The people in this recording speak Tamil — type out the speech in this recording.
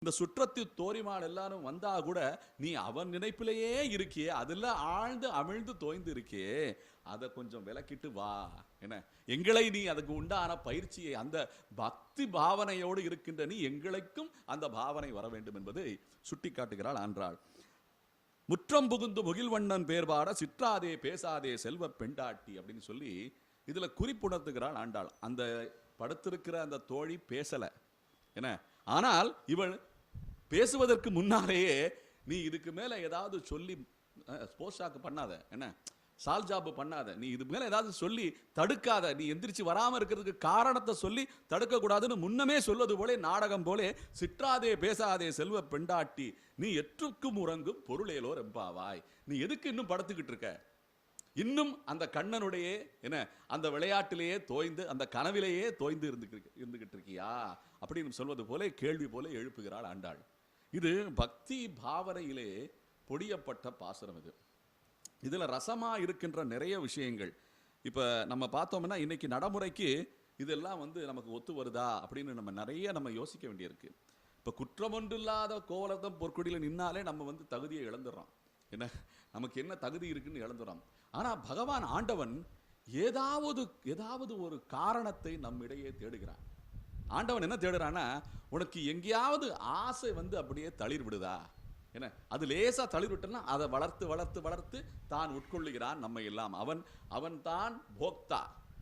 இந்த சுற்றத்து தோழிமார் எல்லாரும் வந்தா கூட நீ அவன் நினைப்பிலேயே இருக்கியே, அதுல ஆழ்ந்து அமிழ்ந்து தோய்ந்து இருக்கியே, அதை கொஞ்சம் விலக்கிட்டு வா. என்ன எங்களை நீ அதுக்கு உண்டான பயிற்சியை, அந்த பக்தி பாவனையோடு இருக்கின்ற நீ எங்களுக்கும் அந்த பாவனை வர வேண்டும் என்பதை சுட்டி காட்டுகிறாள் ஆண்டாள். முற்றம் புகுந்து முகில்வண்ணன் பேர்பாட சிற்றாதே பேசாதே செல்வ பெண்டாட்டி அப்படின்னு சொல்லி இதுல குறிப்புணர்த்துகிறாள் ஆண்டாள். அந்த படுத்திருக்கிற அந்த தோழி பேசல, என்ன, ஆனால் இவள் பேசுவதற்கு முன்னாலேயே நீ இதுக்கு மேல ஏதாவது சொல்லி ஸ்போர்ட்ஸ் பண்ணாத, என்ன சால்ஜாபு பண்ணாத, நீ இது மேல ஏதாவது சொல்லி தடுக்காத, நீ எந்திரிச்சு வராம இருக்கிறதுக்கு காரணத்தை சொல்லி தடுக்க கூடாதுன்னு முன்னமே சொல்வது போல நாடகம் போல சிற்றாதே பேசாதே செல்வ பெண்டாட்டி நீ எற்றுக்கும் உறங்கும் பொருளேலோ ரெம்பாவாய். நீ எதுக்கு இன்னும் படுத்துக்கிட்டு இருக்க? இன்னும் அந்த கண்ணனுடைய என்ன அந்த விளையாட்டிலேயே தோய்ந்து அந்த கனவிலேயே தோய்ந்து இருந்துகிட்டு இருக்கியா அப்படின்னு சொல்வது போல கேள்வி போல எழுப்புகிறாள் ஆண்டாள். இது பக்தி பாவனையிலே பொடியப்பட்ட பாசுரம். இதுல ரசமா இருக்கின்ற நிறைய விஷயங்கள் இப்ப நம்ம பார்த்தோம்னா இன்னைக்கு நடைமுறைக்கு இதெல்லாம் நமக்கு ஒத்து வருதா அப்படின்னு நம்ம யோசிக்க வேண்டியிருக்கு. இப்ப குற்றம் ஒன்றில்லாத கோவலத்தம் பொற்கொடியில நின்னாலே நம்ம தகுதியை இழந்துடுறோம். என்ன நமக்கு என்ன தகுதி இருக்குன்னு இழந்துடுறோம். ஆனா பகவான் ஆண்டவன் ஏதாவது ஒரு காரணத்தை நம்மிடையே தேடுகிறான். ஆண்டவன் என்ன தேடுறான்னா, உனக்கு எங்கேயாவது ஆசை அப்படியே தளிர் விடுதா, என்ன அது லேசா தளிர் விட்டனா அதை வளர்த்து வளர்த்து வளர்த்து தான் உட்கொள்ளுகிறான் நம்ம எல்லாம். அவன் தான் போக்தா.